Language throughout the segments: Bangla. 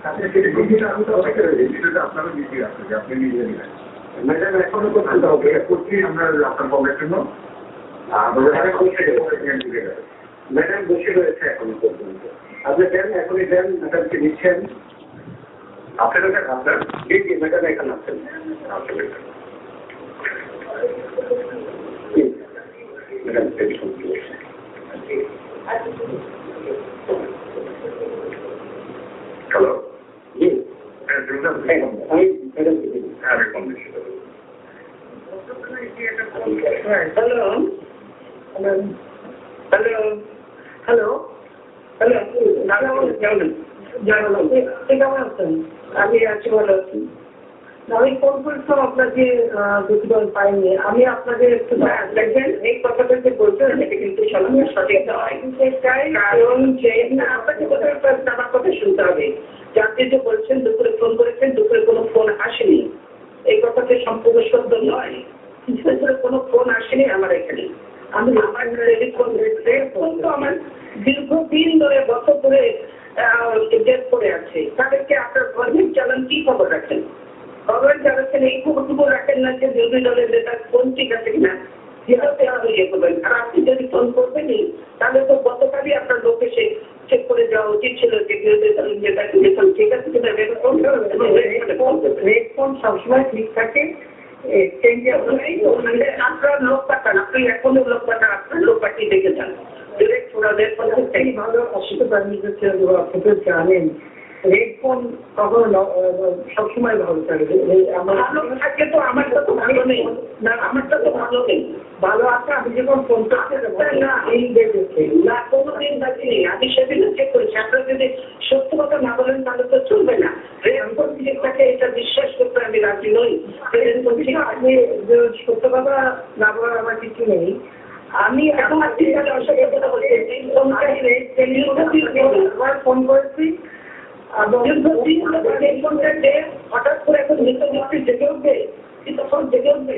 আপনি সেটা ডিজিটা আমি তো অপেক্ষা রয়েছি, সেটা আপনারও ডিজি আছে যে আপনি নিজে নেবেন। ম্যাডাম এখনো করতে হবে, করছি আমরা আপনার কমের জন্য। ম্যাডাম বসে রয়েছে এখনো পর্যন্ত। আপনি দেন, এখনই দেন, ম্যাডামকে দিচ্ছেন। আপনার আপনার জি জি ম্যাডাম এখানে আছেন। ম্যাডাম টেলিফোন হ্যালো জি আমি ম্যাডামকে দিই। হ্যালো হ্যালো হ্যালো হ্যালো কেমন আছেন? আমি আছি, ভালো আছি। আমি ফোন করেছিলাম আপনাকে দুটো পাইনি। আমি আপনাকে একটু দেখবেন এই কথাটা যে বলছেন এটা কিন্তু সঠিক নয়। কারণ যে আপনাকে আমার কথা শুনতে হবে। আপনি যে বলছেন দুপুরে ফোন করেছেন, দুপুরে কোনো ফোন আসেনি, এই কথাটা সম্পূর্ণ সত্য নয়। দুপুরে কোনো ফোন আসেনি আমার এখানে। আমি আমার টেলিফোন ফোন তো আমার দীর্ঘদিন ধরে বছর ধরে ডেট করে আছে। তাদেরকে আপনার গভর্নমেন্ট চালান কি খবর রাখেন? গভর্নমেন্ট চালাচ্ছেন এই খবরটুকু রাখেন না যে বিরোধী দলের নেতার ফোন ঠিক আছে কিনা, যেটাতে আপনি ইয়ে করবেন। আর আপনি যদি ফোন করবেনই তাহলে তো গতকালই আপনার লোক এসে চেক করে যাওয়া উচিত ছিল যে বিরোধী দলের নেতার টেলিফোন ঠিক আছে কিনা। রেড ফোন সবসময় ঠিক থাকে। আপনার লোক পাঠান, আপনি এখনো লোক পাঠান, আপনার লোক পাঠিয়ে দেখে যান। ভালো অসুবিধা জানেন রেড ফোন কখনো সবসময় ভালো থাকে। থাকে তো আমারটা তো ভালো নেই না, আমারটা তো ভালো নেই। ভালো আছে আমি যখন ফোন করতে না এই দেখেছি না কোনোদিন বাকি নেই। আমি সেদিনও চেক করেছি। আপনারা যদি সত্য কথা না বলেন তাহলে তো চলবে না। রেড ফোন ঠিক থাকে এটা বিশ্বাস করতে আমি রাজি নই। আপনি সত্য কথা না বলার আমার কিছু নেই। আমি এখন ফোন করেছি হঠাৎ করে এখন নিত্যযুক্তি জেগে উঠবে, তখন জেগে উঠবে।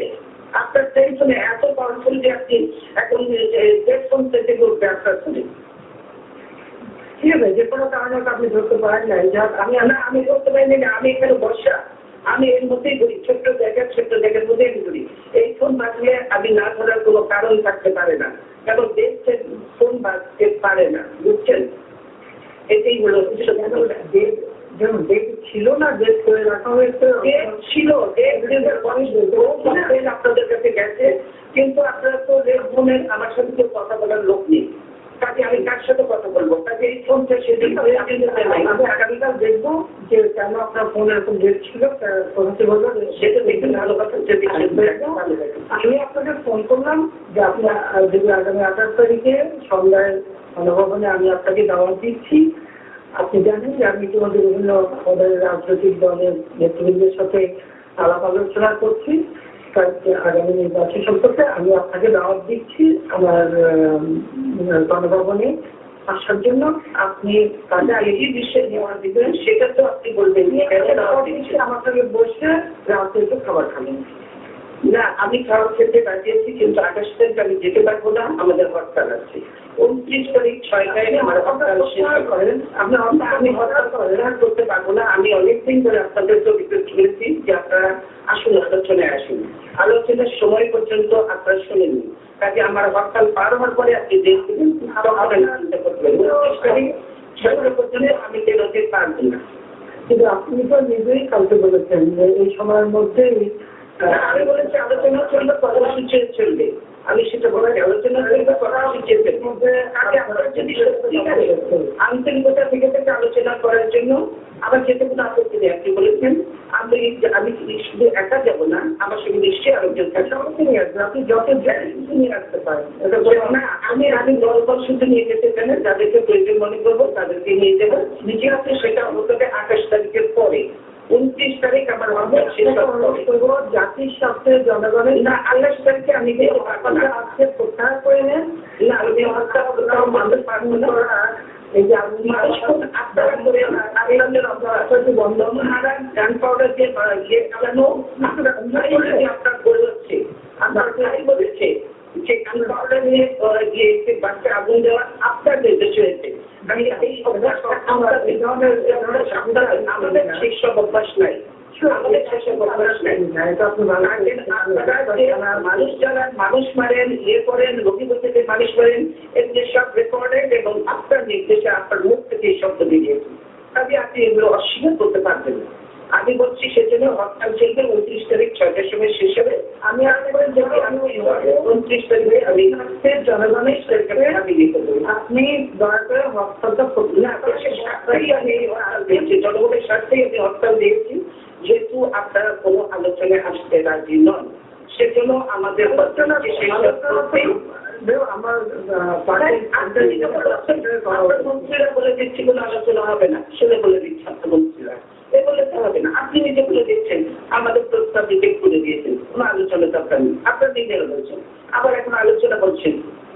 আপনার টেনশনে এত পাওয়ারফুল যে আপনি এখন ফোন জেগে উঠবে আপনার ফোনে। ঠিক আছে, যে কোনো কারণে আপনি ধরতে পারেন না। আমি ধরতে পারিনি না, আমি এখানে বর্ষা, আমি এর মধ্যেই করি, ছোট্ট জায়গার মধ্যেই আমি করি। এই ফোন বাজলে আমি না ধরার কোনো কারণ থাকতে পারে না, কারণ দেশের ফোন বাজতে পারে না, বুঝছেন? এটাই হলো যেমন ডেট ছিল না, ডেট করে রাখা হয়েছে, ডেট ছিল, আপনাদের কাছে গেছে, কিন্তু আপনারা তো রেড ফোনের আমার সাথে কেউ কথা বলার লোক নেই। কাজে আমি কার সাথে কথা বলবো? কাজে এই ফোনটা সেদিন আগামীকাল দেখবো যে কেন আপনার ফোন এরকম ডেট ছিল, সেটা দেখবেন ভালো কথা। আমি আপনাকে ফোন করলাম যে আপনার যদি আগামী 28 তারিখে সন্ধ্যায় গণভবনে আমি আপনাকে দাওয়াত দিচ্ছি। আপনি জানেন যে আমি ইতিমধ্যে বিভিন্ন রাজনৈতিক দলের নেতৃবৃন্দের সাথে আলাপ আলোচনা করছি আগামী নির্বাচন সম্পর্কে। আমি আপনাকে দাওয়াত দিচ্ছি আমার গণভবনে আসার জন্য। আপনি কাজে আগে বিশ্বের নেওয়ার দিবেন সেটা তো আপনি বলবেন আমার সঙ্গে বসে রাতে একটু খাবার খাবেন না। আমি খাবার খেতে বাজিয়েছি, কিন্তু 28 তারিখ আমি যেতে পারবো না, আমাদের হরতাল আছে। 29 তারিখ 6টায় আমার হরতাল শেষ করেন। আমি হরতাল করতে পারবো না। আমি অনেকদিন ধরে আপনাদেরকে রিকোয়েস্ট করেছি যে আপনারা আসুন, আলোচনায় আসুন। আলোচনার সময় পর্যন্ত আপনারা শুনেনি। কাজে আমার হরতাল পার হওয়ার পরে আপনি দেখবেন চিন্তা করবেন 29 তারিখ 6টা পর্যন্ত আমি বেরোতে পারবো না। কিন্তু আপনি তো নিজেই কালকে বলেছেন যে এই সময়ের মধ্যেই আমি বলেছি আলোচনা চলবে, কর্মসূচি চলবে। আমি সেটা বলেছি আলোচনা চলবে, কর্মসূচির মধ্যে আপনারা যদি আন্তরিকতা থেকে আলোচনা করার জন্য আমার যেতে কোনো আপত্তি নেই। আপনি বলেছেন আমি শুধু একা যাবো না, আমার সঙ্গে নিশ্চয়ই আলোচনা থাকবে, আমাকে নিয়ে আসবে। আপনি যত কিছু নিয়ে আসতে পারেন না। আমি দল শুধু নিয়ে যেতে চাই না, যাদেরকে প্রয়োজন মনে করবো তাদেরকে নিয়ে যাবো। নিজে আপনি সেটা হতে হবে 28 তারিখের পরে। 29 তারিখ আমার জাতির স্বার্থে জনগণের না। 28 তারিখে আমি আজকে প্রত্যাহার করে নেন না, আমি মানুষ পারবো না। এই যে আপনারা করে বন্ধ গান পাউডার দিয়ে চালানো আপনার করে হচ্ছে। আপনার বলেছে যে গান পাউডার নিয়ে বাচ্চা আগুন দেওয়া আপনার নির্দেশ হয়েছে। আমি এই অভ্যাসটা আমাদের সেসব অভ্যাস নাই, আমাদের সেসব অভ্যাস নাই। মানুষ যারা মানুষ মারেন, ইয়ে করেন, রোগী বলতে মানুষ মারেন, এগুলো সব রেকর্ডেড এবং আপনার নির্দেশে আপনার মুখ থেকে এই শব্দ বেরিয়েছে। কাজে আপনি এগুলো অস্বীকার করতে পারবেন না। আমি বলছি সেজন্য হরতাল চলবে 29 তারিখ 6টার সময় শেষ হবে। আমি আরেকবার যদি আমি 29 তারিখে আমি জনগণের সরকারে আমি লিখে দেবো, আপনি দয়া করে হরতালটা করুন না। স্বার্থেই আমি দিয়েছি, জনগণের স্বার্থেই আমি হরতাল দিয়েছি, যেহেতু আপনারা কোনো আলোচনায় আসতে রাজি নন। সেজন্য আমাদের আমার মন্ত্রীরা বলে দিচ্ছি কোনো আলোচনা হবে না, সেটা বলে দিচ্ছে আপনার মন্ত্রীরা, এ বলে তো হবে না। আপনি নিজে বলে দিচ্ছেন আমাদের প্রস্তাব রিজেক্ট করে দিয়েছেন, কোনো আলোচনা দরকার নেই, আপনার নিজেরা বলছেন, আবার এখন আলোচনা বলছেন।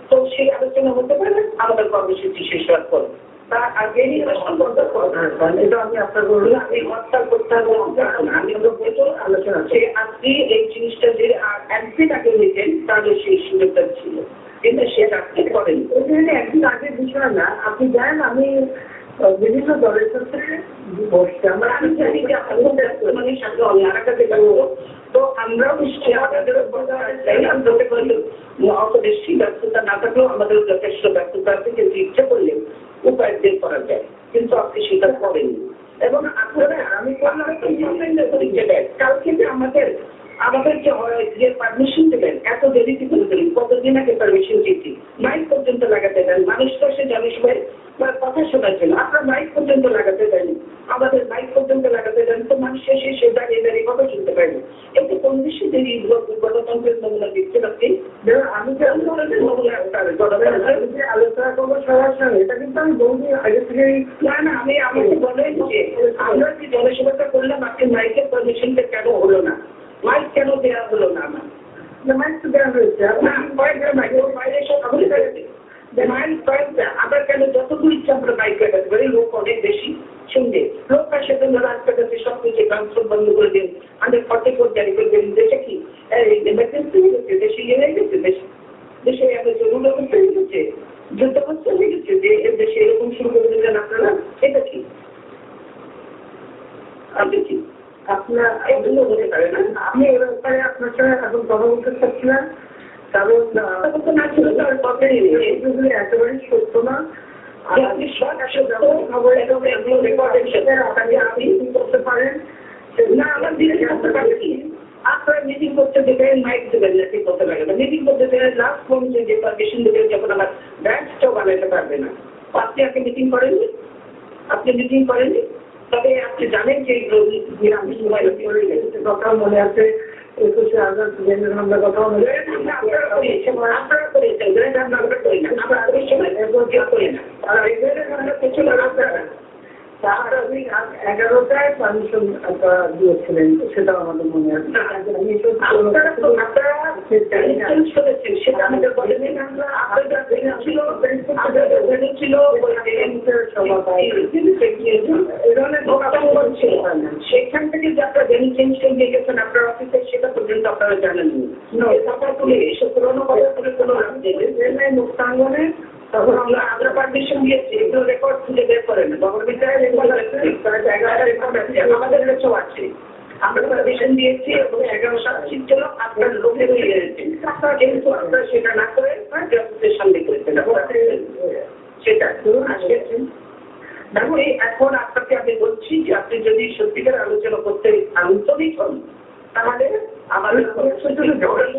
তো সেই আলোচনা হতে পারে আমাদের কর্মসূচি শেষ হওয়ার পর, তার আগেই সম্পর্ক এটা আমি আপনার বলবো আমি হরতাল করতে হবে আমি আলোচনা সে আপনি এই জিনিসটা যে একদিন আগে নিতেন তাহলে সেই সুযোগটা ছিল, কিন্তু সেটা আপনি করেন। একদিন আগের বিষয় না, আপনি জানেন আমি বিভিন্ন দলের সাথে বসছি, আমি জানি যে আপনাদের সাথে অন্যান্য তো আমরাও নিশ্চয়ই আমাদের অত বেশি ব্যস্ততা না থাকলেও আমাদের যথেষ্ট ব্যস্ততা আছে, কিন্তু ইচ্ছে করলে উপায় বের করা যায়, কিন্তু আপনি সেটা করেননি। এবং আপনারা আমি কালকে যে আমাদের যে পারমিশন দেবেন এত দেরিতে করে দেবেন, কতদিন আগে পারমিশন দিচ্ছি, মাইক পর্যন্ত লাগাতে দেন, মানুষ তো সে জনসভায় কথা শোনার জন্য আপনার মাইক পর্যন্ত লাগাতে দেন, আমাদের মাইক পর্যন্ত লাগাতে দেন, তো মানুষ এসে সে দাঁড়িয়ে দাঁড়িয়ে কথা শুনতে পারে না। এতে কোন বেশি দেরি গণতন্ত্রের নমুনা দিচ্ছেন আপনি? আমি যে আলোচনা করবো সবার সঙ্গে, এটা কিন্তু আমি বলছি আগে থেকে না আমি আমাকে বলেন যে আমরা যে জনসভাটা করলাম আপনি মাইকের পারমিশনটা কেন হলো না, মাইক কেন দেওয়া হলো না? আমার মাইক তো দেওয়া হয়েছে, বাইরে সব আবার কেন যতদূর ইচ্ছা আমরা বাইক লাগাতে পারি, লোক অনেক বেশি শুনবে, লোক আসে রাস্তাঘাটে সব কিছু ট্রান্সপোর্ট বন্ধ করে দিন, 144 জারি করে দিন। দেশে কি এমার্জেন্সি হয়ে গেছে, দেশে ইয়ে হয়ে গেছে, দেশে জরুরি অবস্থা হয়ে গেছে, যুদ্ধাবস্থা হয়ে গেছে যে দেশে এরকম শুরু করে দিলেন আপনারা, এটা কি আপনি কি আপনার এগুলো হতে পারে না? আমি এ ব্যাপারে আপনার সঙ্গে এখন কথা বলতে চাচ্ছিলাম, কারণ একেবারেই সত্য না। আপনি করতে পারেন না, আমার দিনে করতে পারে কি আপনারা মিটিং করতে দেবেন, মাইক দেবেন না, ঠিক করতে লাগে না, মিটিং করতে দেবেন, লাস্ট পর্যন্ত যে পারমিশন দেবেন যখন আমার ব্যাংকটাও বানাতে পারবে না। আপনি আগে মিটিং করেননি, আপনি মিটিং করেননি, তবে আপনি জানেন যে আমি সময় করে গেছে কথা মনে আছে 21শে আগস্ট জেনারেল হামলার কথা আপনারা করেছেন, আমরা করি না, আমরা ওই সময় করি না, আর এই জন্য পেছনে আপনারা 11টায় পারমিশন আপনারা দিয়েছিলেন, সেটাও আমাদের মনে আছে। সেটা আমাদের বলেনি, সেখান থেকে যে আপনারা ভেন্যু চেঞ্জ করে দিয়ে গেছেন আপনার অফিসে, সেটা পর্যন্ত আপনারা জানেননি। এসব পুরোনো কথা করে কোনো লাভ নেই। মুক্তাঙ্গনে তখন আমরা পারমিশন দিয়েছি, এগুলো রেকর্ড খুঁজে বের করেন, গভর্নমেন্টের রেকর্ড আছে, রেকর্ড আছে, আমাদের কাছেও আছে। আমরা পারমিশন দিয়েছি এবং 11টা সিট ছিল, আপনার লোকে হয়ে গেছে, কিন্তু আপনারা সেটা না করে অফিসের সামনে করেছেন সেটা আসছেন। তাহলে এখন আপনাকে আমি বলছি যে আপনি যদি সত্যিকার আলোচনা করতে আন্তরিক হন, তাহলে আমাদের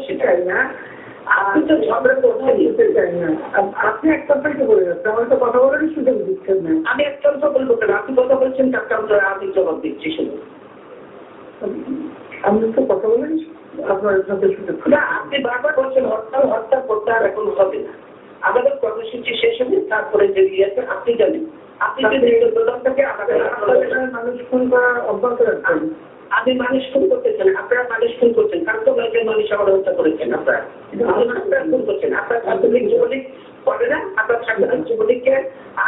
সেটাই না, আপনি তো ঝগড়া করতে নিতে চাই না, আপনি একটা থেকে বলে যাচ্ছেন, আমার তো কথা বলারই সুযোগ দিচ্ছেন না। আমি একটা বলবো কেন, আপনি কথা বলছেন তারপর আমি জবাব দিচ্ছি, শুধু আমি তো কথা বলেন আপনার সাথে সুযোগ না। আপনি বারবার বলছেন হরতাল করতে আর এখন হবে না, আমাদের কর্মসূচি শেষ হবে, তারপরে যে আছে আপনি জানেন, আপনি যদি প্রধান থেকে আমাদের মানুষ ফোন করা অভ্যাস রাখছেন, আপনি মানুষ খুন করতেছেন, আপনারা মানুষ খুন করছেন, কারণ তো মানুষ আবার হত্যা করেছেন, আপনারা খুন করছেন, আপনার ছাত্রলীগ যুবলীগ করে না, আপনার ছাত্রলীগ যুবলীগকে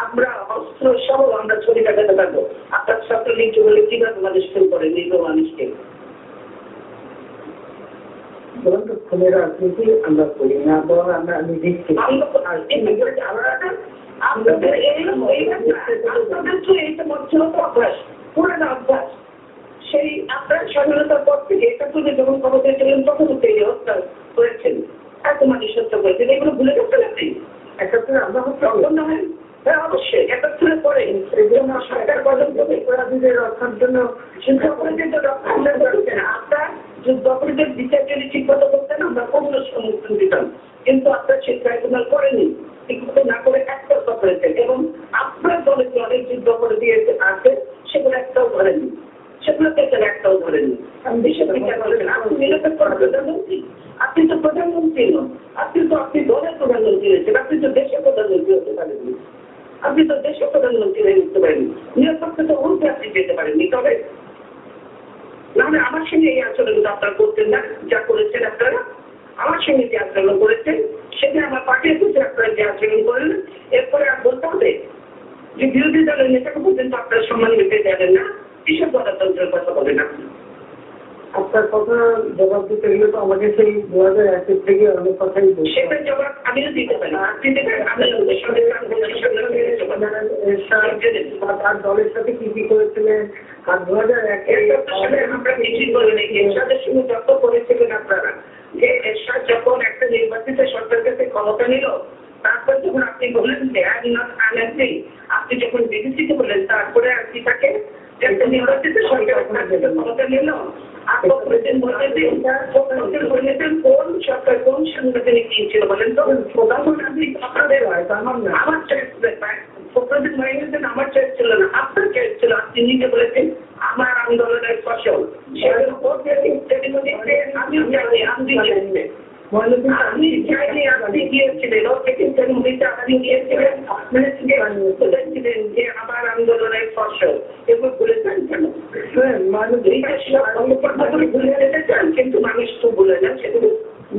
আমরা অস্ত্র সহ আমরা ছবি দেখাতে পারবো, আপনার ছাত্রলীগ যুবলীগ কিভাবে মানুষ খুন করে নিজ মানুষকে। খুনের রাজনীতি আমরা করি না, বরং আমরা দেখছি আপনাদের আপনাদের তো এইটা মধ্যে অভ্যাস, পুরানো অভ্যাস। সেই আপনার স্বাধীনতার পর থেকে ৭১ যখন ক্ষমতায় ছিলেন তখন তৈরি হত্যা করেছেন, এত মানুষ হত্যা করেছেন, এগুলো ভুলে গেছেন আপনি? ৭১ আমরা হত্যা হয়। হ্যাঁ, অবশ্যই ৭১ পরে সরকার গঠন করে অপরাধীদের রক্ষার জন্য শিক্ষা অপরাধীদের রক্ষা করছেন। আপনার যুদ্ধ অপরাধীদের বিচার যদি ঠিক মতো করতেন আমরা অন্য সমর্থন দিতাম, কিন্তু আপনার সেই ট্রাইব্যুনাল করেনি, ঠিক মতো না করে একতরফা করেছেন। এবং আপনার দলে যে অনেক যুদ্ধ অপরাধী আছে সেগুলো একটাও ধরেনি, সেগুলো পেতেন একটাও ধরেনি। আমি দেশের বিচার করেছেন, আপনি নিরপেক্ষ প্রধানমন্ত্রী, আপনি তো প্রধানমন্ত্রী নন, আপনি দলের প্রধানমন্ত্রী হয়েছেন, আপনি তো দেশের প্রধানমন্ত্রী হতে পারেননি, আপনি তো দেশের প্রধানমন্ত্রী হয়ে উঠতে পারেননি, নিরাপত্তা উঠতে আপনি যেতে পারেননি। তবে নাহলে আমার সঙ্গে এই আচরণটা আপনারা করতেন না, যা করেছেন আপনারা আমার সঙ্গে যে আচরণ করেছেন সেটা আমার পার্টির ক্ষেত্রে আপনারা যে আচরণ করলেন, এরপরে আর বলতে হবে যে বিরোধী দলের নেতাকে পর্যন্ত আপনারা সম্মান দিতে যাবেন না, কিসব গণতন্ত্রের কথা বলেন আপনি? আপনার কথা জবাব দিতে গেলে তো আমাকে সেই 2001 থেকে অনেক কথাই সেটা জবাব আমিও দিতে পারি, আপনি দেবেন, আমি তার দলের সাথে কি কি করেছিলেন আর 2001 সালে আমরা কিছুই করিনি। এরশাদের সঙ্গে যত করেছিলেন আপনারা, যে এরশাদ যখন একটা নির্বাচিত সরকারের কাছে ক্ষমতা নিল, তারপর যখন আপনি বললেন যে আপনি যখন বিবিসিকে বললেন, তারপরে আপনি তাকে একটা নির্বাচিত সরকারের কাছে ক্ষমতা নিল, কোন সরকার কোন সাংবিধানিক কি ছিল বলেন তো? প্রধানমন্ত্রী আপনাদের হয়, আমার চয়েস প্রধানমন্ত্রী মাইনেছেন, আমার চয়েস ছিল না, আপনার চয়েস ছিল। আপনি নিজে বলেছেন আমার আন্দোলনের ফসল, সেটার উপর আমিও চাইনি, আপনি চাইনি, আপনি গিয়েছিলেন আপনি গিয়েছিলেন, বলেছিলেন যে আমার আন্দোলনের ফসল, এগুলো বলেছেন কেন? ভুলে যেতে চান, কিন্তু মানুষ তো ভুলে যান সেগুলো।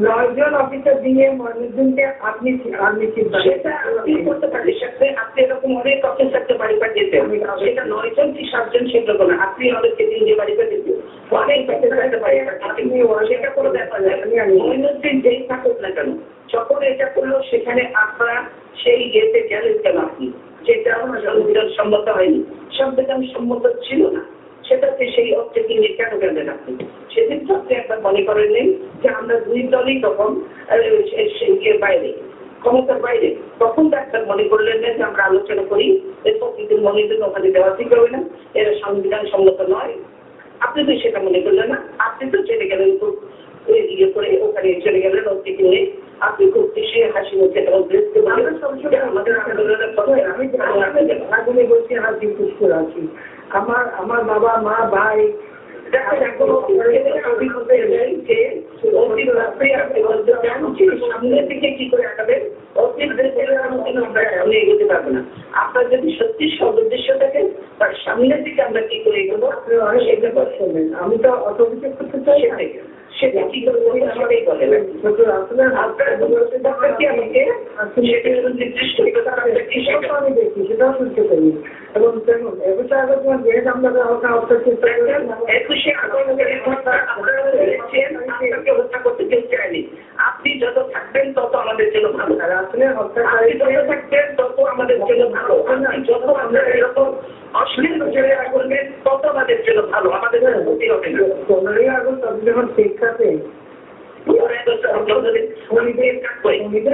9 জন অফিসার দিয়ে ময়নুদ্দিনকে আপনি সেটা আপনি করতে পারেন, সাথে আপনি এরকম অনেক অফিসারকে বাড়ি পাঠিয়েছেন, সেটা 9 জন কি 7 জন সেগুলো না, আপনি অনেককে দিয়ে বাড়ি পাঠিয়েছেন, অনেক অফিসারকে বাড়ি পাঠিয়েছেন, সেটা কোনো ব্যাপার না। ময়নুদ্দিন যেই থাকুক না কেন, যখন এটা করলো সেখানে আপনারা সেই ইয়েতে গেলেন কেন আপনি? যেটা সংবিধান সম্মত হয়নি, সংবিধান সম্মত ছিল না, সেটাতে সেই অবজেক্টিভ নিয়ে কেন গেলেন আপনি? সেদিন তো আপনি একবার মনে করেন নেই যে আমরা দুই দলই তখন বাইরে, ক্ষমতার বাইরে, তখন তো একবার মনে করলেন না যে আমরা আলোচনা করি, এরপর কিন্তু মনে জন্য ওখানে দেওয়া ঠিক হবে না, এরা সংবিধান সম্মত নয়, আপনি তো সেটা মনে করলেন না, আপনি তো চলে গেলেন খুব ইয়ে করে, ওখানে চলে গেলেন অতিথি নিয়ে, আপনি খুব খুশি হাসি মুখে আমাদের আন্দোলনের কথা আমি বলছি হাসি খুশ করে আছি। আমার বাবা মা ভাই সামনে থেকে কি করে আঁকাবেন, সামনে এগোতে পারবো না। আপনার যদি সত্যি সব উদ্দেশ্য থাকে তার সামনের দিকে আমরা কি করে এগোবো সেটা করবেন। আমি তো অত কিছু করতে চাই সেটা কি করে আমাকেই বলেন, আপনার কি আমাকে সেটা নির্দিষ্ট আমি দেখি সেটাও শুনতে পারি। এবং দেখুন 21 আগস্ট যেহেতু আমরা হত্যা করতে কেউ চায়নি, আপনি যত থাকবেন তত আমাদের জন্য ভালো, আসলে যত থাকবেন তত আমাদের জন্য ভালো, যত আমরা এরকম অশ্লীল চেহারা করবেন তত আমাদের জন্য ভালো, আমাদের ক্ষতি হবে না। 15ই আগস্ট আপনি যখন শিক্ষাতে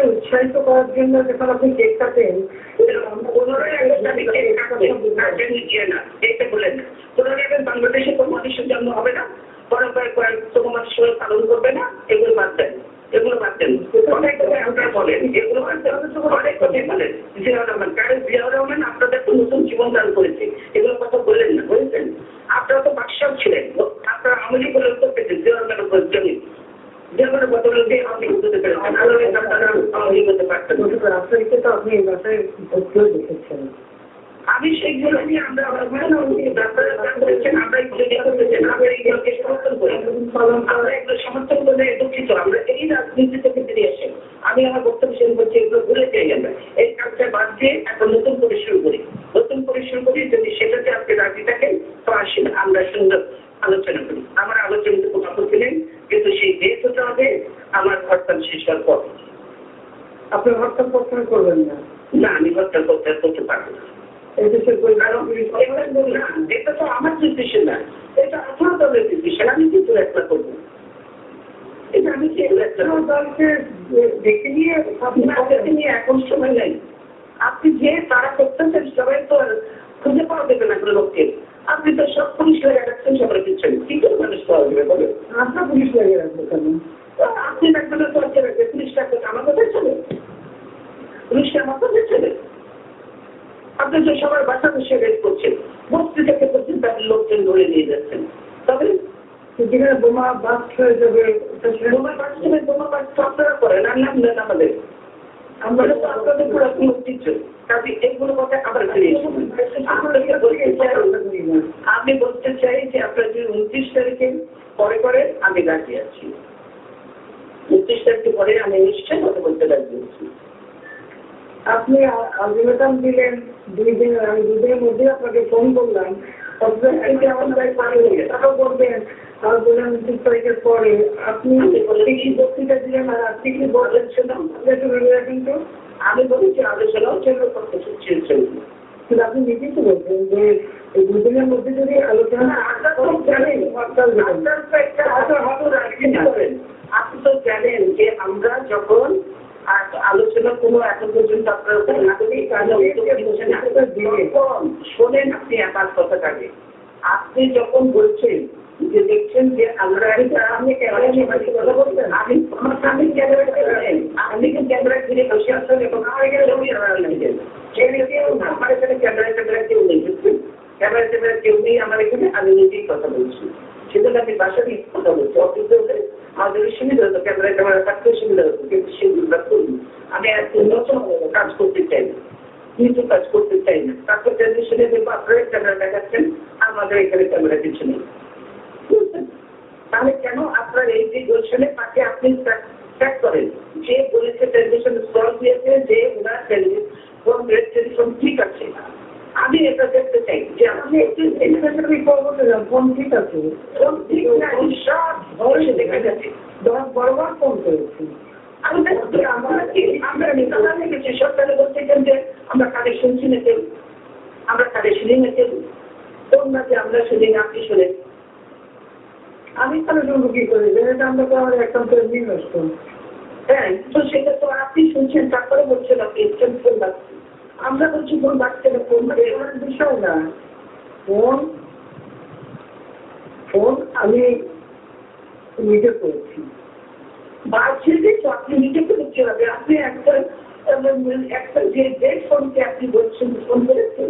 উৎসাহিত করার জন্য যখন আপনি কেক কাটেন, 15ই আগস্ট আমি কেক কাটবো না, এইটা বলেন না। 15ই আগস্ট বাংলাদেশে কোনো মানুষের জন্ম হবে না, বরং কোনো মানুষের পালন করবে না, এগুলো বাদ দেন, এগুলো বাদ দেন। অনেক কথাই আপনারা বলেন, এগুলো বাদ দেন, অনেক কথাই বলেন। জিয়াউর রহমান, কারণ জিয়াউর রহমান আপনাদের তো নতুন জীবন দান করেছে, এগুলো কথা বললেন না, বুঝলেন? আপনারা তো বাদশাহ ছিলেন, আপনারা আমলি বলে উত্তর পেতেন জিয়াউর রহমানের উপর জমি, জিয়াউর বদলে দিয়ে আপনি করতে পেরেছেন, আপনারা আমলি করতে পারতেন। রাস্তায় তো আপনি এই বাসায় ভর্তিও দেখেছেন, আমি সেইগুলো নিয়ে আমরা সমর্থন করে দুঃখিত, আমরা এই রাজনীতি থেকে ফিরে এসে আমি আমার বক্তব্য শেষ করছি, এগুলো ভুলে যাই আমরা, এই কাজটা বাদ দিয়ে এখন নতুন করে শুরু করি, যদি সেটাতে আপনি রাজি থাকেন তো আসেন আমরা সুন্দর আলোচনা করি। আমার আলোচনাতে কোনো আপত্তি নেই, কিন্তু সেই দেশ হতে হবে আমার হরতাল শেষ হওয়ার পর। আপনি হরতাল প্রথমে করবেন না, না, আমি হত্যা করতে পারবো না। এটা তো আমার ডিসিশন না, এটা 18 দলের ডিসিশন। আমি কি করে একটা করবো? এটা আমি কি একটা দলকে দেখে নিয়ে এখন সময় নেই। আপনি যে তারা করতেছেন সবাই তো খুঁজে পাওয়া যাবে না কোনো লোককে। আপনি তো সব পুলিশ লাগিয়ে রাখছেন, সবাই দিচ্ছেন, কি করে মানুষ পাওয়া যাবে বলে? আপনার পুলিশ লাগিয়ে রাখবো কেন? আপনি রাখবেন তো হচ্ছে রাখবে, পুলিশ রাখবে আমার কথাই চলে, পুলিশকে আমার কথাই চলে। আপনি যে সবার বাসা বসে রেড করছেন, বস্তি থেকে করছেন, তাদের লোকজন ধরে নিয়ে যাচ্ছেন, তবে যেখানে বোমা বাস্ট হয়ে যাবে, বোমা বাস্ট হবে, বোমা বাস্ট আপনারা করেন, আনলাম না আমাদের, আমরা তো আপনাদের পুরাতন ঐতিহ্য। কাজে এগুলো কথা আবার ফিরে আমি বলতে চাই যে আপনার যে 29 তারিখে পরে আমি রাজি আছি। 29 তারিখে পরে আমি নিশ্চয়ই কথা বলতে রাজি আছি। আপনি আলটিমেটাম দিলেন 2 দিন, আমি 2 দিনের মধ্যে আপনাকে ফোন করলাম, আমার প্রায় পার হয়ে গেছে, তারাও করবেন। আর বললেন 29 তারিখের পরে আপনি কি বক্তৃতা দিলেন, আর আপনি কি বললেন শুনলাম কিন্তু আমি বলেছি আলোচনাও চলবে, করতে চেয়েছেন, কিন্তু আপনি নিজেই তো বলছেন যে এই 2 দিনের মধ্যে যদি আলোচনা জানেন, আপনি তো জানেন যে আমরা যখন আলোচনা কোনো এখন পর্যন্ত আপনার শোনেন, আপনি আমার কথাটাকে আপনি যখন বলছেন যে দেখছেন যে আমরা আপনি কথা বলছেন, আমি আমার সামনে আপনি ক্যামেরা ফিরে বসে আসছেন এবং আমার আমার এখানে ক্যামেরা কেউ নেই, বুঝছেন? ক্যামেরা কেউ নেই আমার এখানে, আমি নিজেই কথা বলছি। সেজন্য আমি বাসারই কথা বলছি। অফিসে হলে আমাদের সুবিধা হতো, ক্যামেরা থাকতে সুবিধা হতো, কিন্তু সেগুলো করি আমি এত নতুন কাজ করতে চাই না, কিছু কাজ করতে চাই না। তারপর টেলিভিশনে দেখবো আপনারা ক্যামেরা দেখাচ্ছেন, আমাদের এখানে ক্যামেরা কিছু নেই। তাহলে কেন আপনার এই যে দর্শনে পাশে আপনি ট্র্যাক করেন, যে বলেছে টেলিভিশন স্টল দিয়েছে যে ওনার টেলিফোন ঠিক আছে, আমি এটা দেখতে চাই যে আপনি ফোন ঠিক আছে, ফোন ঠিক না, সব ধরে দেখা যাচ্ছে, বরাবর ফোন করেছি। আমি আমরা নিকালা লেগেছি, সরকারে বলতেছেন যে আমরা কানেকশন শুনে কেউ, আমরা কানেকশনই না কেউ, কোন না যে আমরা শুনি না, আপনি শুনেন। আমি তাহলে শুনবো কি করে, যেটা আমরা তো আমার একান্ত নষ্ট। হ্যাঁ, তো সেটা তো আপনি শুনছেন, তারপরে বলছেন আপনি ফোন বাড়ছে, আমরা বলছি ফোন বাড়ছে না, ফোন বিষয় না, ফোন আমি নিজে করেছি, বাড়ছে যে আপনি নিজে করতে হবে। আপনি একটা যে ডেট ফোনকে আপনি বলছেন ফোন করেছেন,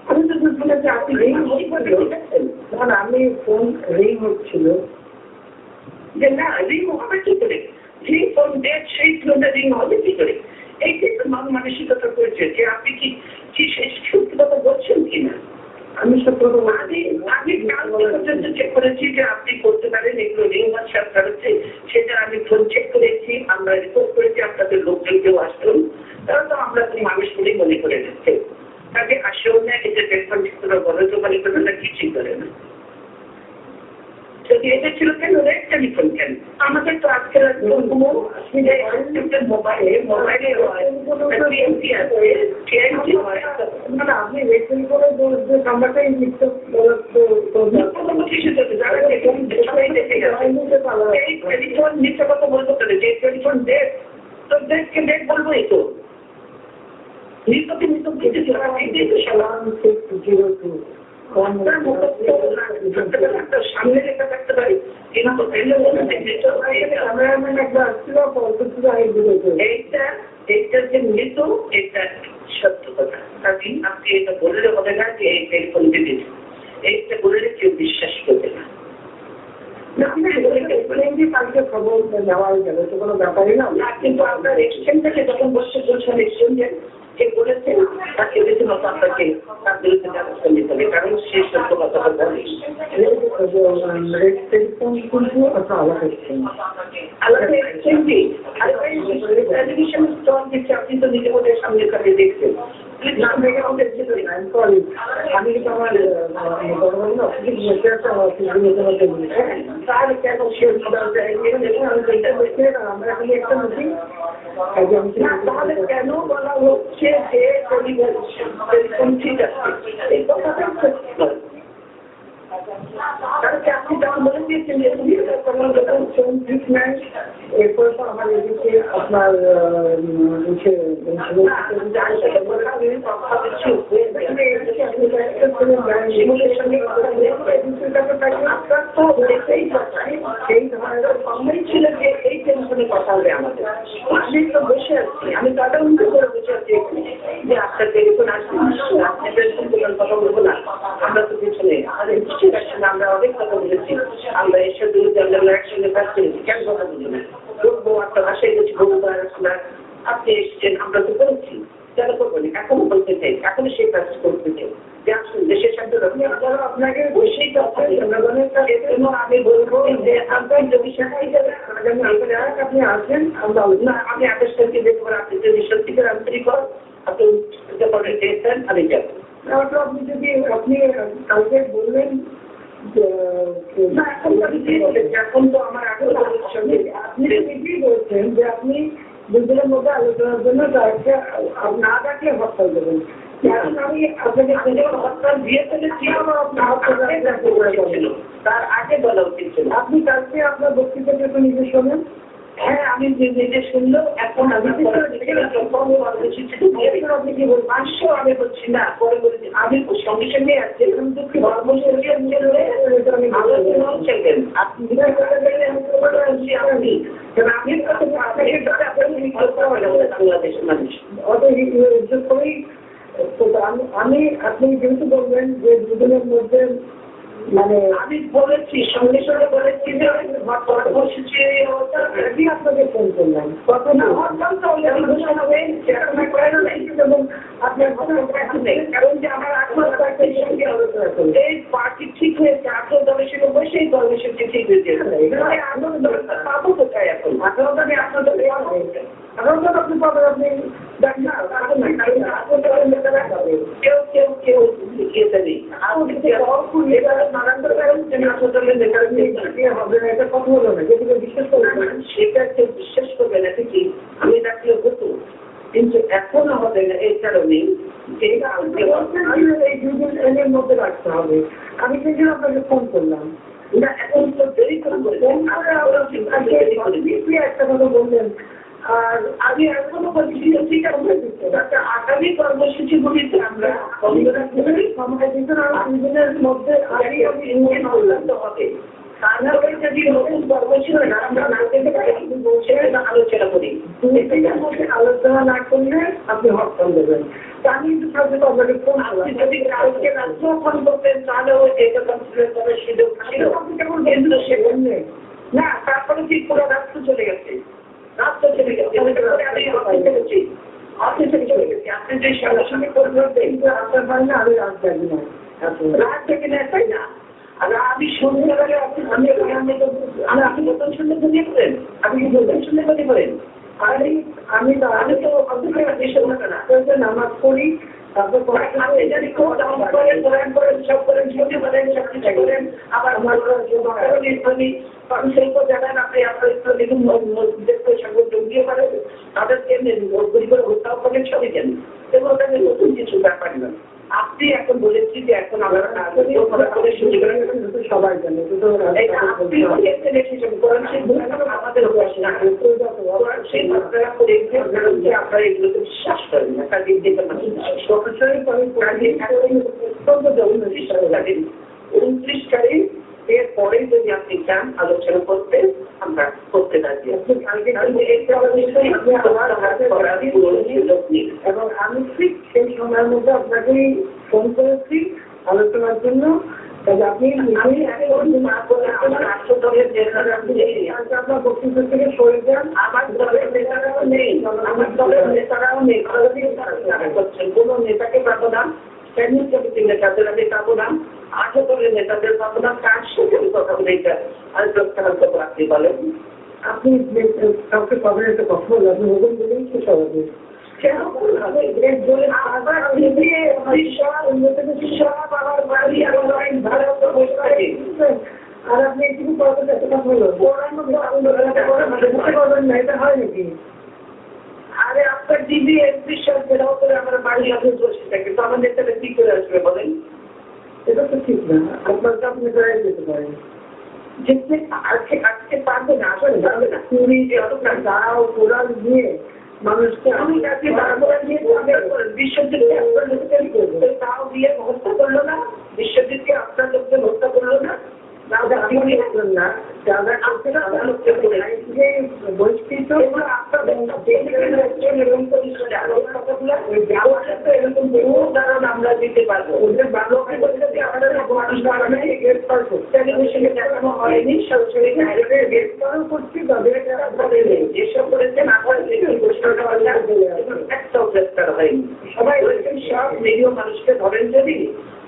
আমি তো বলছিলাম যে আপনি না, আমি ফোন রিং হচ্ছিল যে না, রিং হবে কি করে, যে ফোন ডেট সেই ফোনটা রিং হবে কি করে, এইটাই তো মানসিকতা করেছে যে আপনি কি সত্যি কথা বলছেন কিনা। আমি সত্য কথা আমি কাল পর্যন্ত চেক করেছি যে আপনি করতে পারেন, এগুলো রিং হোয়াটসঅ্যাপ হচ্ছে, সেটা আমি ফোন চেক করেছি, আমরা রিপোর্ট করেছি, আপনাদের লোকজন কেউ আসবেন, তারা তো আমরা মানুষ বলেই মনে করে দিচ্ছে, তাকে আসেও না, এটা টেলিফোন বলে তো মানে করে না, কিছুই করে না। যদি এটা ছিল কেন রেড টেলিফোন কেন, আমাদের তো আজকের মোবাইলে মানে আপনি রেড টেলিফোনের নাম্বারটাই লিখতে টেলিফোন মিথ্যা কথা বলবো কেন, যে টেলিফোন ডেট তো ডেটকে ডেট বলবোই তো, সামনে লেখা থাকতে পারি, কিন্তু এইটা যে মৃত, এটা সত্য কথা। কাজে আপনি এটা বললে হবে না যে এই টেলিফোন দিয়েছে, এইটা বললে কেউ বিশ্বাস করবে না। খবর নেওয়া যাবে তো কোনো ব্যাপারই না, কিন্তু আপনার এক্সচেঞ্জ থেকে যখন বসে বলছেন এক্সচেঞ্জের কে বলেছেন তাকে রীতিমতো আপনাকে তার বিরুদ্ধে ব্যবস্থা নিতে হবে, কারণ সে সত্য কথাটা বলে। টেলিভিশন স্টল দিচ্ছে, আপনি তো নিজে বোধহয় সামনে কাছে দেখছেন, আমি কিন্তু আমার তার কেন সে আমরা এখন একটা মিটিং তাহলে কেন বলা হচ্ছে যে টেলিফোন ঠিক আছে এই কথাটা আপনি যখন বলে দিয়েছেন যে ফোন ঠিক নাই এরপরে তো আমার এদিকে আপনার ছিল যে এই টেনশনে কথা হবে আমাদের আমি তো বসে আছি আমি তাদের উন্নত করে বসে আছি যে আপনার টেলিফোন আসছে আপনি টেলিফোন কথা বলবো না আমরা তো পিছনে আমাদের নিশ্চয়ই আসছে আমরা অনেক কথা বলেছি আমরা এসে বিরুদ্ধে আমরা একসঙ্গে কাজ করেছি কেন কথা বলবো না বলবো আপনার বাসায় গেছি বহুবার আসলাম আপনি এসছেন আমরা তো করেছি কেন করবো না এখনো বলতে চাই এখনো সেই কাজ করতে চাই যে আসুন দেশের সাথে আপনাকে বসেই জনগণের কাছে আমি বলবো যে আপনার যদি আপনি আসেন না আমি 28 তারিখে দেখতে পারি আপনি যদি সত্যিকার আন্তরিক হন আপনি চেয়েছেন আমি যাবো আপনি যদি আপনি কালকে বললেন এখন তো আমার আপনি নিজেই বলছেন যে আপনি দুজনের মধ্যে আলোচনার জন্য তাকে না ডাকলে হরতাল দেবেন আমি আপনাকে হরতাল দিয়ে ফেলেছি তার আগে বলা উচিত ছিল আপনি কালকে আপনার বক্তৃতাটা একটু নিজে শোনেন হ্যাঁ আমি নিজে শুনলেও এখন আমি আপনি কি বলবেন পাঁচশো আমি বলছি না পরে বলছি আমি সঙ্গে সঙ্গে আছি আলোচনাও চাইবেন আপনি বাংলাদেশের মানুষ অত ইজ্জত করেই আমি আপনি যেহেতু বলবেন যে দুজনের মধ্যে মানে আমি বলেছি সঙ্গে সঙ্গে বলেছি যে আপনাকে ফোন করলাম কত না এবং আপনার কারণ যে আমার এই পার্টি ঠিক হয়েছে 18 দলের সঙ্গে বসেই দলের সঙ্গে ঠিক হয়েছে পাবো কোথায় এখন 18 দলে আপনার দলে আপনি পাবেন আপনি কেউ কেউ কেউ ইয়েতে নেই সেটা কেউ বিশ্বাস করবে না ঠিকই আমি ডাকলে হতো কিন্তু এখন আমাদের এই কারণে এই দুদিন এর মধ্যে রাখতে হবে আমি সেই আপনাকে ফোন করলাম না এখন তো দেরি করে একটা কথা বললেন আর আমি এখনো বলছি ঠিক আছে আগামী কর্মসূচিগুলিতে আমরা সময় দিনের মধ্যে হবে তারপরে যদি নতুন কর্মসূচি আমরা না পেতে পারি আলোচনা করি আলোচনা না করলে আপনি হরতাল দেবেন আমি আপনাকে ফোন যদি কালকে রাত্রেও ফোন করতেন তাহলেও এটা কনসিডার করার সুযোগ ছিল কেন্দ্র সে নেই না তারপরে কি পুরো রাত্র চলে গেছে রাস্তা চলে গেছে আমি অফিসে চলে গেছি আপনি যে সঙ্গে করবেন আপনার হয় না আমি রাত যাবি না রাত থেকে না তাই না আর আমি সন্ধ্যাবেলা আপনি নতুন শুনলে বুঝিয়ে করেন আপনি কি নতুন শুনলে বুঝে করেন আমি তো নামাজ পড়ি তারপর আপনি যদি খুব ডাউন করেন সব করেন ছবি বলেন সব কিছু করেন আবার আমার শিল্প জানান আপনি আপনার সঙ্গে যোগ দিয়ে পারেন তাদেরকে করে হত্যাও করেন সবই কেন এবং নতুন কিছু ব্যাপার না আপনি এখন বলেছি যে এখন আমরা সবাই জানে আমাদের আপনারা এগুলোকে বিশ্বাস করেন না কাজে 29 তারিখ এরপরে যদি আপনি চান আলোচনা করতে আমরা করতে রাজি এবং আমি ঠিক সেই সময়ের মধ্যে আপনাকে ফোন করেছি আলোচনার জন্য আপনি আপনার বক্তব্য থেকে সরে যান আমার দলের নেতারাও নেই আমার দলের নেতারাও নেই কোনো নেতাকে পাবো না নেতাদের আমি পাবো না 18 দলের নেতাদের পাবো না কার সাথে কথা বলে এটা আর প্রত্যাহার আপনি বলেন আপনি কাউকে পাবেন একটা কথা বলে আপনি বলবেন বলেই তো সহজে আর আপনি কিছু করতে করবেন না, এটা হয় নাকি? আরে আপনার দিদি বিশ্বাস বেরাও করে আমার বাড়ি আপনি বসে থাকে, তো আমার নেতারা কি করে আসবে বলেন? এটা তো ঠিক না, আপনার তো আপনি বেড়াই যেতে পারেন। যেতে আজকে পারবে না, আসলে পারবে না। তুমি যে অতটা দাও কোরআন দিয়ে মানুষকে আমি কাছে বারবার দিয়ে বিশ্বজিৎকে আপনার লোকদের তাও দিয়ে হত্যা করলো না, বিশ্বজিৎকে আপনার লোকদের হত্যা করলো না। আমরা দিতে পারবো, ওদের বালককে বলতে যে আমাদের টেলিভিশনে দেখানো হয়নি, সরাসরি গ্রেফতারও করছি, যেসব করেছেন আপনার একটাও গ্রেফতার হয়নি। সবাই বলেছেন সব নিরীহ মানুষকে ধরেন যদি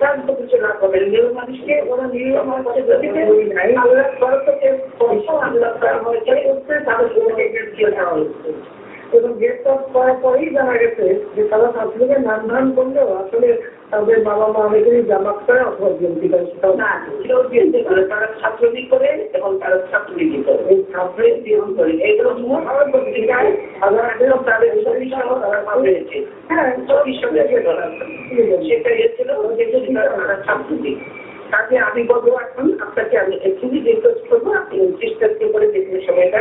তার তো কিছু না করবেন, নিরীহ মানুষকে ওরা নিরীহ মানুষকে যদি আল্লাহ ভারতকে আল্লাহ হয়েছে করতে তাদের সঙ্গে গ্রেফতার দেওয়া হচ্ছে। এবং গ্রেফতার করার পরেই জানা গেছে যে তারা ছাত্রলীগে নাম ধারণ করলেও আসলে তাদের বাবা মা অনেকেই জামাত করে অথবা বিএনপি করে, সেটাও না কেউ বিএনপি করে, তারা ছাত্রলীগ করে এবং তারা ছাত্রলীগই করে, এই ছাত্রলীগ বিএনপি করে। এইগুলো মহাভারত পত্রিকায় সাধারণত তাদের সরিষাহ তারা পেয়েছে। হ্যাঁ, সরিষাতে সেটা এসেছিল যে তারা ছাত্রলীগ। তাকে আমি বলবো এখন আপনাকে আমি একটুই রিকোয়েস্ট করবো, আপনি চেষ্টা করে দেখলে সময়টা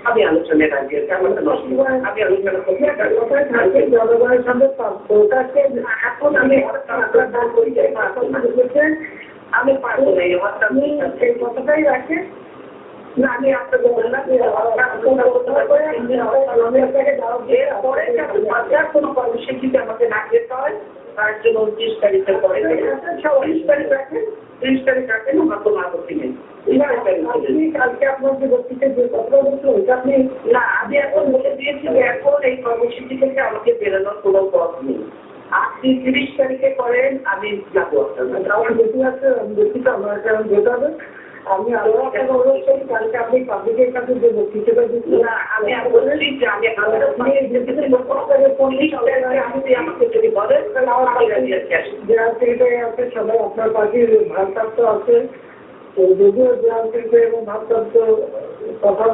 আমি আলোচনায় রাজি আছি। আমাদের আমি আলোচনা করছি কোথায় থাকবে জনগণের সামনে ওটাকে এখন আমি আমি পারবো না এই কথাটাই রাখে না। আমি আপনাকে বললাম কোনো কর্মসূচিতে আমাকে না যেতে হয়, তার জন্য 30 তারিখের পরে 30 তারিখ রাখেন, 30 তারিখ রাখেন, আমার কোনো আপত্তি নেই। কালকে আপনার যে বক্তৃতা যে কথা বলছিল ওইটা আপনি না, আমি এখন বলে দিয়েছি যে এখন এই কর্মসূচি থেকে আমাকে বেরোনোর কোনো পথ নেই। আপনি 30 তারিখে করেন, আমি যাবো আপনার আমার বেশি আছে, আমি দেখি তো আমার কারণ যেতে হবে। আমি আরো আপনাকে অনুরোধ করি কালকে আপনি পাবলিকের কাছে যে বক্তৃতাটা দিচ্ছেন না, আমি বলছি যে আমি আমাকে যদি বলেন তাহলে আমার জেনারেল সেক্রেটারি আছে, সবাই আপনার পার্টির ভারপ্রাপ্ত আছে, তো যদিও জেনারেল সেক্রেটারি এবং ভারপ্রাপ্ত কথা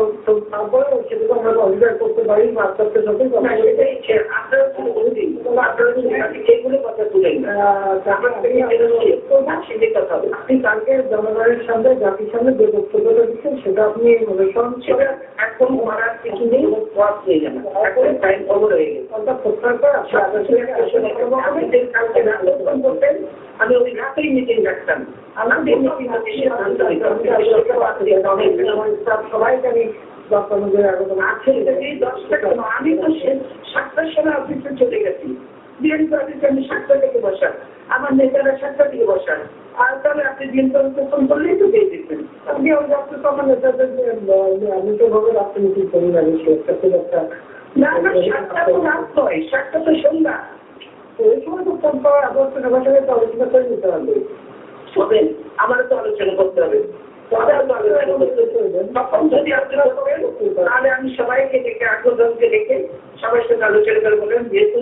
তারপরে সেটা তো আমরা অস্বীকার করতে পারি, ভারপ্রাপ্তের সাথে এগুলো কথা তুলেন আপনি কালকে জনগণের সামনে জাতির সামনে যে বক্তব্যটা দিচ্ছেন সেটা আপনি অনুসরণ সেটা এখন মারার কিছু নেই, পথ নেই জানা, এখন টাইম ওভার হয়ে গেছে। অর্থাৎ প্রত্যাহার করে করতেন, আমি ওই রাতেই মিটিং রাখতাম। আমাদের সবাইকে আমি 10 অনুযায়ী আবেদন আমি তো 7টার সময় অফিসে চলে গেছি, বিএনপি অফিসে আমি 7টা থেকে বসান, আমার নেতারা 7টা থেকে বসান, আর তাহলে আপনি বিএনপি অফিসে ফোন করলেই তো দিয়ে দিচ্ছেন। আপনি আমার নেতাদের আমি তো ভাবে রাত্রে মিটিং করি না, না না 7টা তো রাত নয়, 7টা তো সন্ধ্যা। ওই সময় তো ফোন পাওয়ার আলোচনা সবার সঙ্গে তো আলোচনা করে নিতে হবে। শোনেন, আমারও তো আলোচনা করতে হবে, তখন যদি আলোচনা করেন তাহলে আমি সবাইকে ডেকে 8 জনকে ডেকে সবার সাথে আলোচনা করে বলেন যেহেতু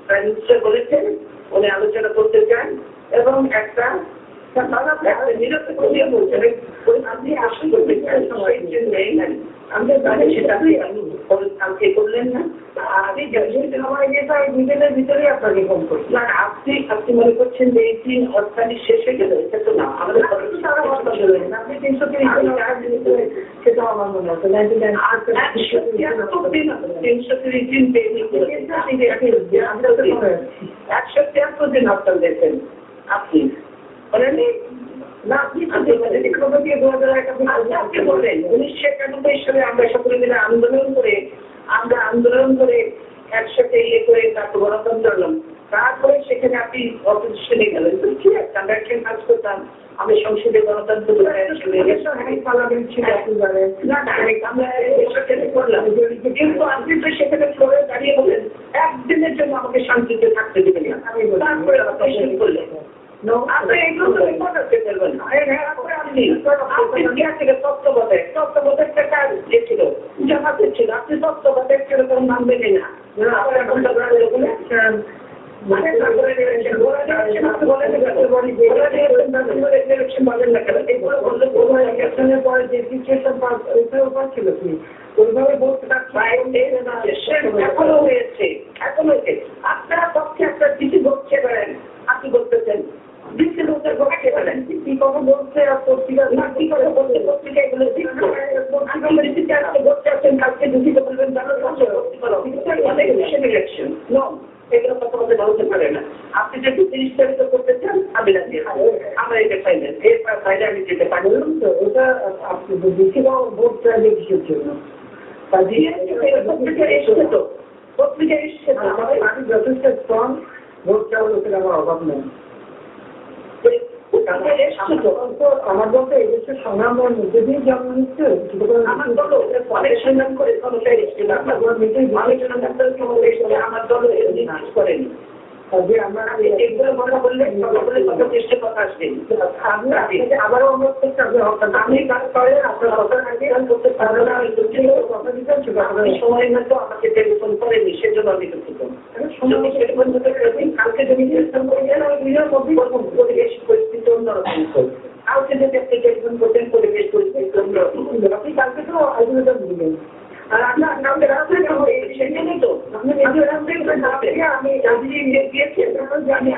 প্রাইম মিনিস্টার বলেছেন উনি আলোচনা করতে চান এবং একটা নিরপেক্ষ বলছেন আপনি আসল করতে চান আমাদের বাড়ি সেটা কালকে করলেন না, আপনি আমার ইয়েটা দুজনের ভিতরেই আপনাকে ফোন করছি। না আপনি মনে করছেন যে এই 3 অর্থাৎ শেষ হয়ে গেল, এটা তো না, আমাদের আপনি 330 সেটা আমার মনে হচ্ছে 330 দিন 173 দিন হরতাল দিয়েছেন আপনি বলেননি না, আপনি বললেন 1991 সালে আমরা সকলে মিলে আন্দোলন করে একসাথে করে তারপর গণতন্ত্র হলাম, তারপরে সেখানে আপনি অপোজিশনে গেলেন, তো ঠিক আছে আমরা একসাথে কাজ করতাম, আমি সংসদে গণতন্ত্র পার্লামেন্ট ছিল আপনি জানেন না, আমরা করলাম, কিন্তু আপনি তো সেখানে ফ্লোরে দাঁড়িয়ে বলেন একদিনের জন্য আমাকে শান্তিতে থাকতে দেবেন না, তারপরে আপনি করলেন আপনি এগুলো তো করতে পারবেন না। আপনি তত্ত্বাবধায়ক কাজ যে ছিল জামাতের ছিল, আপনি তত্ত্বাবধায়ক ছিল তখন মানবেন না, এখন যে সিচুয়েশন ওইটাও পাচ্ছিল কি ওইভাবে বলতে এখনো হয়েছে এখনো হয়েছে আপনার পক্ষে একটা কিছু বলছে পারেন আপনি বলতেছেন ডিসি লোকের পক্ষে পারেন কি কথা বলছে আর পত্রিকা কি কথা বলতে পত্রিকা এগুলো বলতে আছেন কালকে ডিসি বলবেন জানো অনেক ইলেকশন নো এগুলো কথা বলতে বলতে পারে না আপনি যদি 30 তারিখে করতে চান আমি রাজি আমরা এটা ফাইনাল এর ফাইনাল আমি যেতে পারি তো ওটা আপনি বেশি ভোট চাইলে কিসের জন্য পত্রিকা এসছে তো পত্রিকা এসছে তো আমি যথেষ্ট স্ট্রং ভোট চাওয়া লোকের আমার অভাব নেই আমার বলতে এদেশের সংগ্রামের মধ্যে দিয়ে জন্ম নিচ্ছে আমার দল অনেক সংগ্রাম করে ক্ষমতায় এসেছিল অনেক সংগ্রাম করে ক্ষমতায় এসেছিল আমার দল করেনি যে আমরা এগুলো কথা বললে কত চেষ্টা কথা আসবে আবারও অনুরোধ করছি আপনি কাজ করেন আপনার কথা আগে করতে পারবেন না কথা দিতেন আপনি সময়ের মধ্যে আমাকে টেলিফোন করেনি সেজন্য আমি দুঃখিত টেলিফোন কালকে যদি টেলিফোন করে গেলে আমি নিজের মধ্যেই পরিবেশ পরিস্থিতি অন্যরকম কালকে যদি আপনি টেলিফোন করতেন পরিবেশ পরিস্থিতি অন্যরকম আপনি কালকে তো আলোচনা দিলেন আর আপনার নামে রাখলেন সেজন্যই তো আপনি নিজের রাখলেন আমি দিয়েছি আমি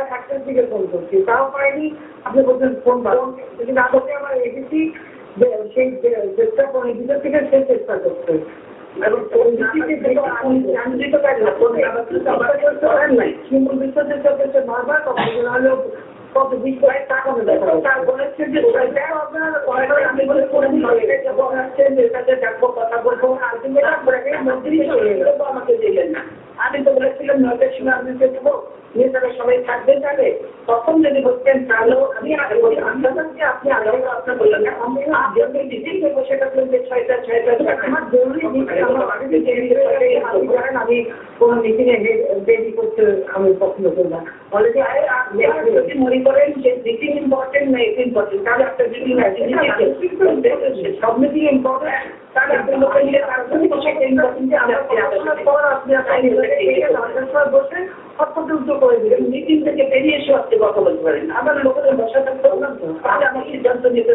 একটার দিকে ফোন করছি তাও পাইনি আপনি বলছেন ফোন ভালো যদি না করতে আমার এসেছি সেই চেষ্টা করে ভিতর থেকে সে চেষ্টা করছে এবং জানতে পারি না করেন নাই শিমুল বিশ্বাসের সাথে সে বারবার কথা হলেও কত বিষয় টাকা তার বলেছে যে আমি বলে কথা বলবো আমাকে দিলেন না আমি তো বলেছিলাম 9টার সময় আপনি দেবো নেতারা সবাই থাকবে তাহলে তখন যদি বলতেন তাহলেও আমি আপনি আগে আপনার বললেন না আমি দিতেই দেবো সেটা বলতে 6টা আমার জরুরি আমি কোনো মিটিং এ রেডি করতে আমি পছন্দ করি না অলরেডি যদি মনে করেন যে মিটিং ইম্পর্টেন্ট না এটা ইম্পর্টেন্ট তাহলে আপনার মিটিং সব মিটিং ইম্পর্টেন্ট তাহলে আপনি লোকে নিয়ে বসে অত্যন্ত করে দিলেন মিটিং থেকে বেরিয়ে এসে আপনি কথা বলতে পারেন আমার লোকেদের বসা থাকতে পারলাম তো তাহলে আমার সিদ্ধান্ত নিতে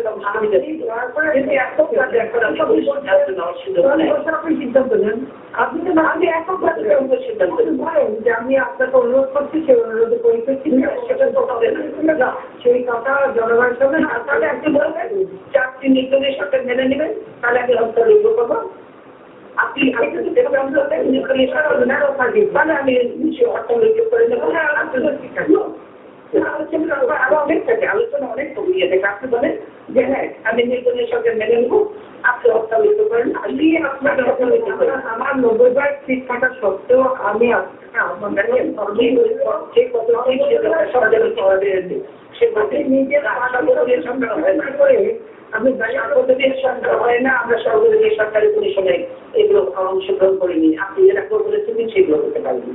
আপনি সিদ্ধান্ত নেন আপনি তো না আগে একক সিদ্ধান্ত বলেন যে আমি আপনাকে অনুরোধ করছি সেই অনুরোধে পরিপ্রেক্ষিতে সেটা তো হবে না সেই কথা জনগণের সামনে তাহলে আপনি বলবেন যে আপনি নির্দলীয় সরকার মেনে নেবেন তাহলে আমি হত্যা করবো আপনি তাহলে আমি অর্থনৈতিক করে নেবো আরো অনেক থাকে আলোচনা অনেক কমিয়ে থাকে আপনি বলেন যে হ্যাঁ আমি নির্দলীয় সরকার মেনে নেবো আপনি হত্যালিত করেন আমি আপনার আমার 90বার ঠিক থাকা সত্ত্বেও আমি নিজের করে আপনি সরকারের সরকার হয় না আমরা সর্বদলীয় সরকারি পরিষদে এগুলো অংশগ্রহণ করিনি আপনি যেটা বলেছেন সেগুলো করতে পারবেন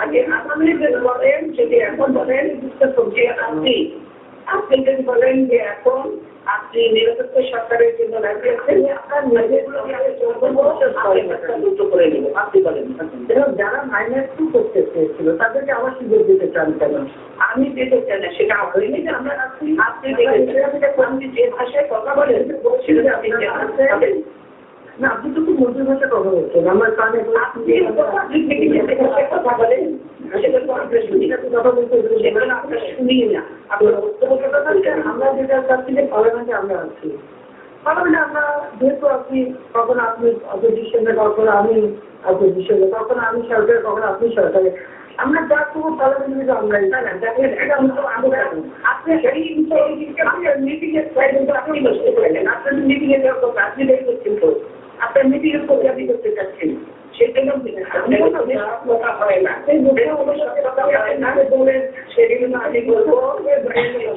আগে আগামী যদি বলেন যদি এখন বলেন আপনি যদি বলেন যে এখন আপনি নিরপেক্ষ সরকারের জন্য লাগিয়েছেন আপনার নিজেগুলো করে নেব আপনি বলেন যারা -2 করতে চেয়েছিল তাদেরকে আবার সুযোগ দিতে চান কেন আমি দিতে চাই না সেটা হয়নি যে আমরা আপনি যে ভাষায় কথা বলেন সেটা আপনি না আপনি তো খুব মধুর ভাষায় কথা বলছেন আমার কানে আপনি কথা বলেন সেটা তো আমরা শুনি কথা বলতে সেগুলো আমরা শুনি না আপনার আমরা যেটা চাচ্ছি যে পার্লামেন্টে আমরা আছি পার্লামেন্টে আমরা যেহেতু আপনি কখনো আপনি অপোজিশনে কখনো আমি অপোজিশনে কখনো আমি সরকারে কখনো আপনি সরকারে আমরা যা করবো পার্লামেন্টে আমরা দেখেন এটা আপনি সেই মিটিং এর আপনি বসতে পারেন আপনার মিটিং এর আপনি বের করছেন তো আপনার মিটিং এর প্রতি করতে চাচ্ছেন সেই জন্য কথা হয় না বলেন সেজন্য আমি বলবো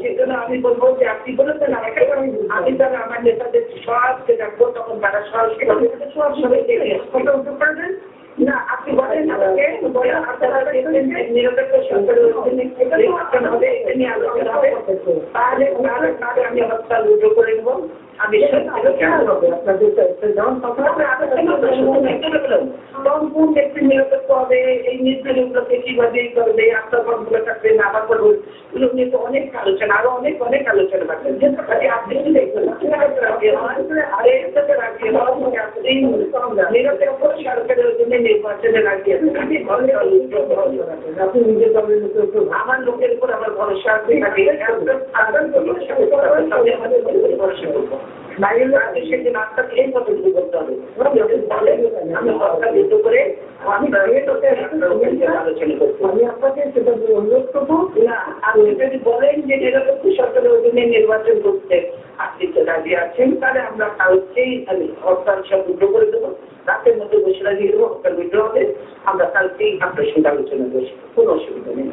সেজন্য আমি বলবো যে আপনি বলেছেন আমি তারা আমার নেতাদের সবকে ডাকবো তখন তারা সব সবাইকে উদ্যোগ করবেন না আপনি বলেন আমাকে নিরপেক্ষ সরকারের হবে তাহলে আমি হত্যা উদ্যোগ করে নেবো আমি আপনাদের যেমন সম্পূর্ণ একটি নিরপেক্ষ হবে, এই নির্বাচনগুলোকে কিভাবে করবে, আপনার ফর্মগুলো থাকবে না আবার করবো, এগুলো নিয়ে তো অনেক আলোচনা, আরো অনেক আলোচনা থাকবে। আপনি যদি দেখবেন আরে এটাতে রাজি আপনি নিরপেক্ষ সরকারের জন্য নির্বাচনে রাজি আছেন। আপনি নিজের দলের লোকের আমার লোকের উপর আমার ভরসা আছে, সেদিন আপনাকে এই পদ্ধতি করতে হবে। আমি হস্তান্তরিত করে আলোচনা করবো। আমি আপনাকে সেটা অনুরোধ করবো না, আপনি যদি বলেন যে নিরপেক্ষ সরকারের অধীনে নির্বাচন করতে আপনি তো রাজি আছেন, তাহলে আমরা কালকেই হরতাল সব উদ্র করে দেবো, রাতের মধ্যে বসে লাগিয়ে দেবো, হরতাল বিদ্রোহ হবে, আমরা কালকেই আপনার সঙ্গে আলোচনা করছি, কোনো অসুবিধা নেই।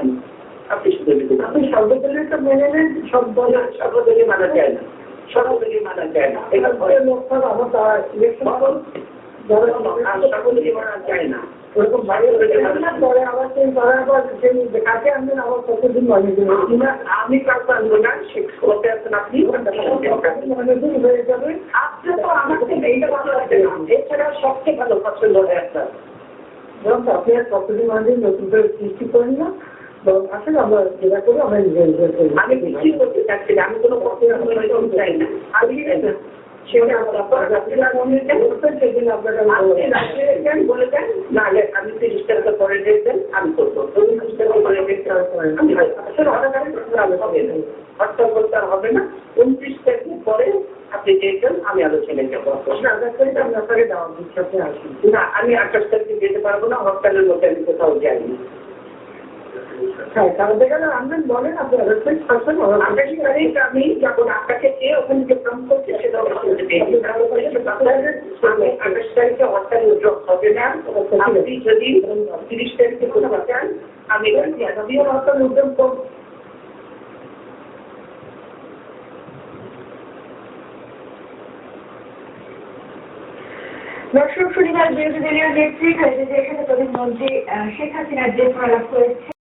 আপনি শুধু আপনি সর্বদলীয় তো মেনে নেন, সব দলের সর্বদলীয় মানা যায় না, সর্বদলীয় মানা যায় না। এটা লোকসভা আমার তারা ইলেকশন সর্বদলীয় মানা যায় না। ওরকম পরে আবার সেই তারা আবার সেই কাকে আনবেন আবার কতদিন মানে আমি কাউকে আনবো না, সে করতে আসেন আপনি অনেকদিন হয়ে যাবে। আপনি তো আমাকে এইটা ভালো লাগে না, এছাড়া সবচেয়ে ভালো পছন্দ হয় আপনার। যেমন আপনি আর কতদিন মানে নতুন করে সৃষ্টি করেন না, আসলে আমরা যেটা করি আমরা নিজের আমি বিক্রি করতে চাচ্ছি না, আমি কোনো পথে চাই না। আমি সেটা সেদিন আপনারা বলে দেন, নাহলে আমি 30 টাকা পরে দিয়েছেন, আমি করবো 30 টাকা পরে আমি আসলে হবে না, হরতাল করতে আর হবে না। 29 তারিখ পরে আপনি চেয়েছেন, আমি আলোচনায় যাবো। 28 তারিখে আমি আপনাকে দেওয়া দিচ্ছি, আপনি আসুন। না, আমি 28 তারিখে যেতে পারবো না, হরতালের মধ্যে আমি কোথাও যাইনি। হ্যাঁ, তাহলে গেলে আনবেন বলেন আপনি ওয়েবসাইট পাচ্ছেন। আমি যখন আপনাকে চেয়ে ওখানে যে ফর্ম করছি সেটা আমি 28 তারিখে হরতাল উদ্যোগ হবে না। আপনি যদি 30 তারিখে কোথাও চান, আমি আমিও হরতাল উদ্যোগ করব। দর্শক, শনিবার বিরোধী দলীয় নেত্রী খালেদা জিয়ার সাথে প্রধানমন্ত্রী শেখ হাসিনার যে ফলাফল হয়েছে